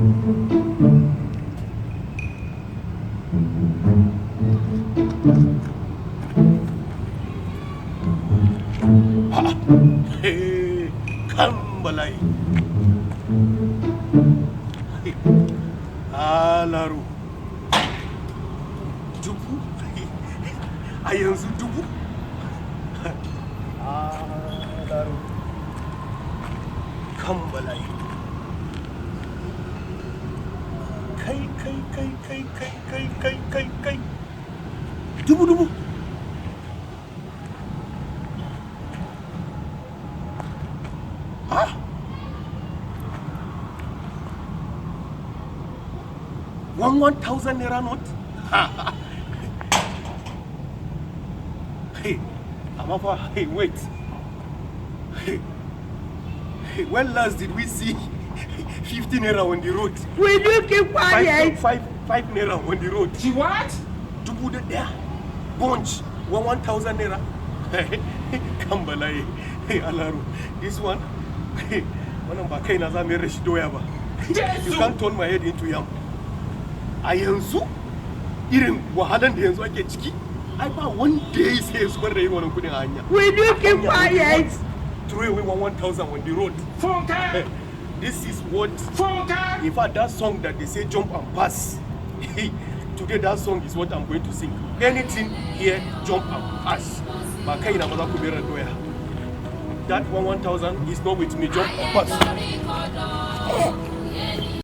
Hey, Kambalai. Alaru. Dubu. A yanzu dubu. Alaru. Kambalai. Kai. Dubu. Ah. 1,000 naira note? Hey, Amafa, hey, wait. Hey, when last did we see 50 naira on the road? Will you keep quiet? Five naira on the road. She what? Dubu there. Bunch. 1,000 naira. Kambalai. Hey, Alaru. This one. Hey, one ba kai na za mu rashi doya ba. You can't turn my head into yam. A yanzu irin wahalan da yanzu ake ciki ai ba wanda ya sai ya zubar da irin wannan kudin a hanya. Will you keep quiet? Throw away 1,000 on the road. Funka! This is what. Funka! In fact, that song that they say jump and pass. Today that song is what I'm going to sing. Anything here, jump and pass. Ba kai na ba za ku bera doya. That 1,000 is not with me, jump and pass.